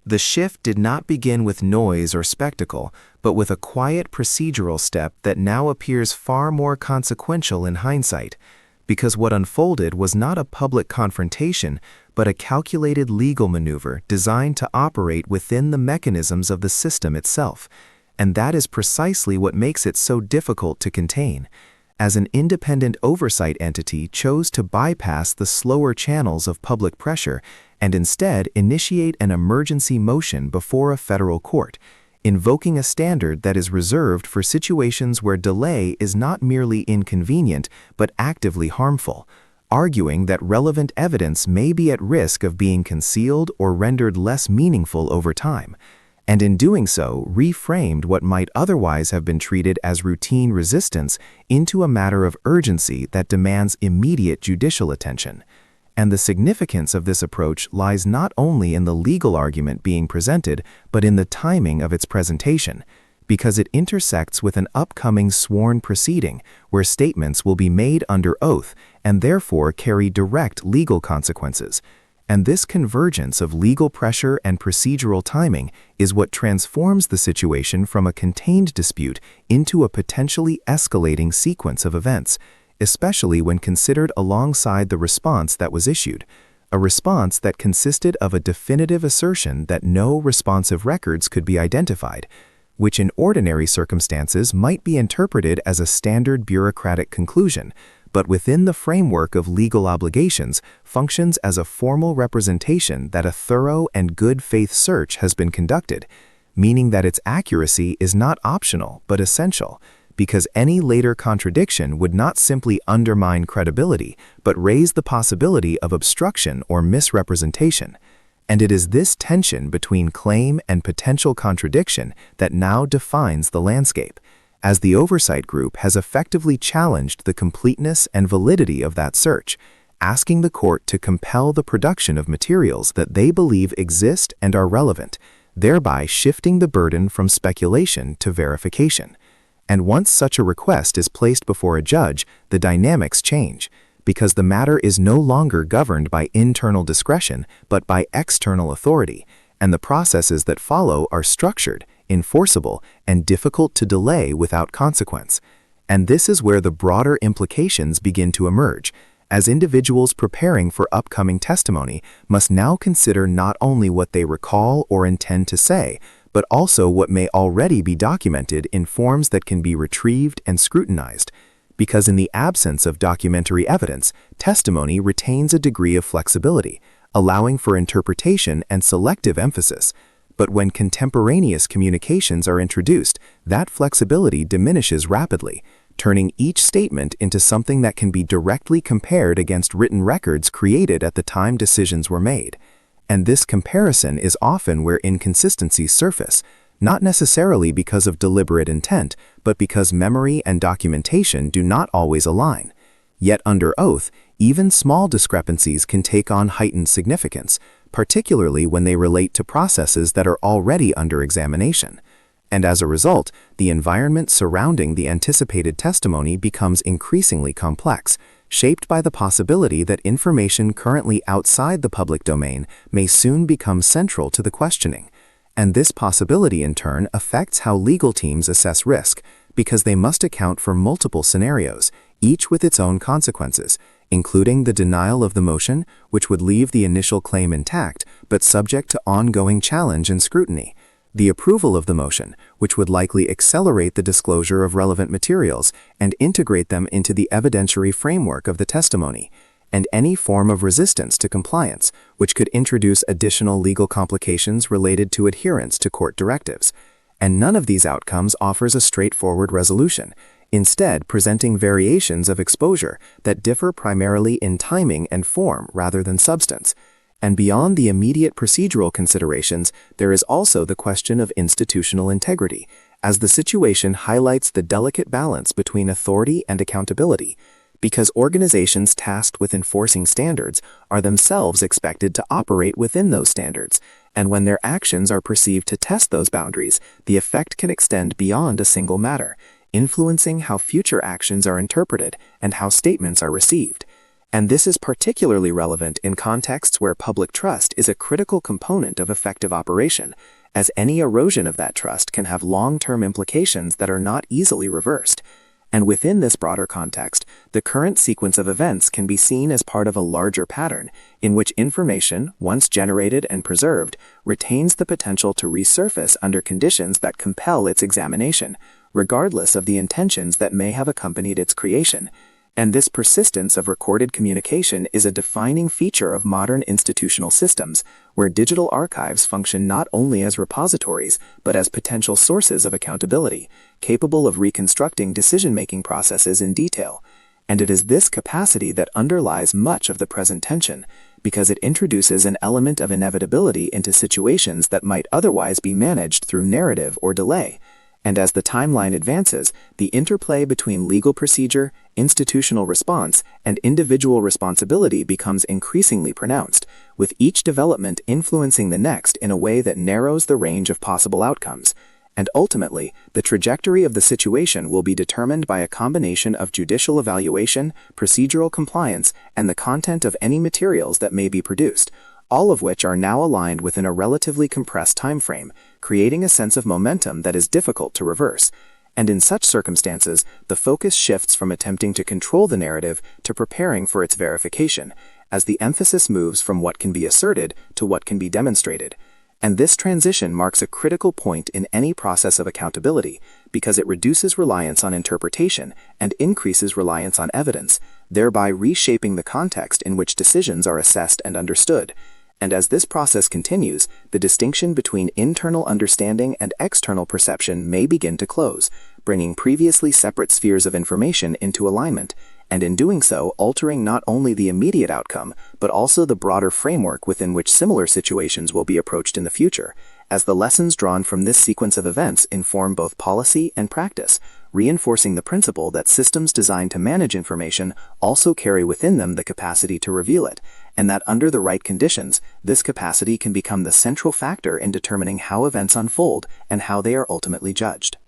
The shift did not begin with noise or spectacle, but with a quiet procedural step that now appears far more consequential in hindsight, because what unfolded was not a public confrontation, but a calculated legal maneuver designed to operate within the mechanisms of the system itself. And that is precisely what makes it so difficult to contain, as an independent oversight entity chose to bypass the slower channels of public pressure and instead initiate an emergency motion before a federal court, invoking a standard that is reserved for situations where delay is not merely inconvenient but actively harmful, arguing that relevant evidence may be at risk of being concealed or rendered less meaningful over time, and in doing so reframed what might otherwise have been treated as routine resistance into a matter of urgency that demands immediate judicial attention. And the significance of this approach lies not only in the legal argument being presented, but in the timing of its presentation, because it intersects with an upcoming sworn proceeding where statements will be made under oath and therefore carry direct legal consequences. And this convergence of legal pressure and procedural timing is what transforms the situation from a contained dispute into a potentially escalating sequence of events, especially when considered alongside the response that was issued, a response that consisted of a definitive assertion that no responsive records could be identified, which in ordinary circumstances might be interpreted as a standard bureaucratic conclusion, but within the framework of legal obligations functions as a formal representation that a thorough and good faith search has been conducted, meaning that its accuracy is not optional but essential, because any later contradiction would not simply undermine credibility, but raise the possibility of obstruction or misrepresentation. And it is this tension between claim and potential contradiction that now defines the landscape, as the oversight group has effectively challenged the completeness and validity of that search, asking the court to compel the production of materials that they believe exist and are relevant, thereby shifting the burden from speculation to verification. And once such a request is placed before a judge, the dynamics change, because the matter is no longer governed by internal discretion, but by external authority, and the processes that follow are structured, enforceable, and difficult to delay without consequence. And this is where the broader implications begin to emerge, as individuals preparing for upcoming testimony must now consider not only what they recall or intend to say, but also what may already be documented in forms that can be retrieved and scrutinized, because in the absence of documentary evidence, testimony retains a degree of flexibility, allowing for interpretation and selective emphasis. But when contemporaneous communications are introduced, that flexibility diminishes rapidly, turning each statement into something that can be directly compared against written records created at the time decisions were made. And this comparison is often where inconsistencies surface, not necessarily because of deliberate intent, but because memory and documentation do not always align. Yet under oath, even small discrepancies can take on heightened significance, particularly when they relate to processes that are already under examination. And as a result, the environment surrounding the anticipated testimony becomes increasingly complex, shaped by the possibility that information currently outside the public domain may soon become central to the questioning. And this possibility in turn affects how legal teams assess risk, because they must account for multiple scenarios, each with its own consequences, including the denial of the motion, which would leave the initial claim intact but subject to ongoing challenge and scrutiny, the approval of the motion, which would likely accelerate the disclosure of relevant materials and integrate them into the evidentiary framework of the testimony, and any form of resistance to compliance, which could introduce additional legal complications related to adherence to court directives. And none of these outcomes offers a straightforward resolution, instead presenting variations of exposure that differ primarily in timing and form rather than substance. And beyond the immediate procedural considerations, there is also the question of institutional integrity, as the situation highlights the delicate balance between authority and accountability, because organizations tasked with enforcing standards are themselves expected to operate within those standards, and when their actions are perceived to test those boundaries, the effect can extend beyond a single matter, influencing how future actions are interpreted and how statements are received. And this is particularly relevant in contexts where public trust is a critical component of effective operation, as any erosion of that trust can have long-term implications that are not easily reversed. And within this broader context, the current sequence of events can be seen as part of a larger pattern, in which information, once generated and preserved, retains the potential to resurface under conditions that compel its examination, regardless of the intentions that may have accompanied its creation. And this persistence of recorded communication is a defining feature of modern institutional systems, where digital archives function not only as repositories, but as potential sources of accountability, capable of reconstructing decision-making processes in detail. And it is this capacity that underlies much of the present tension, because it introduces an element of inevitability into situations that might otherwise be managed through narrative or delay. And as the timeline advances, the interplay between legal procedure, institutional response, and individual responsibility becomes increasingly pronounced, with each development influencing the next in a way that narrows the range of possible outcomes. And ultimately, the trajectory of the situation will be determined by a combination of judicial evaluation, procedural compliance, and the content of any materials that may be produced, all of which are now aligned within a relatively compressed time frame, creating a sense of momentum that is difficult to reverse. And in such circumstances, the focus shifts from attempting to control the narrative to preparing for its verification, as the emphasis moves from what can be asserted to what can be demonstrated. And this transition marks a critical point in any process of accountability, because it reduces reliance on interpretation and increases reliance on evidence, thereby reshaping the context in which decisions are assessed and understood. And as this process continues, the distinction between internal understanding and external perception may begin to close, bringing previously separate spheres of information into alignment, and in doing so altering not only the immediate outcome, but also the broader framework within which similar situations will be approached in the future, as the lessons drawn from this sequence of events inform both policy and practice, reinforcing the principle that systems designed to manage information also carry within them the capacity to reveal it, and that under the right conditions, this capacity can become the central factor in determining how events unfold and how they are ultimately judged.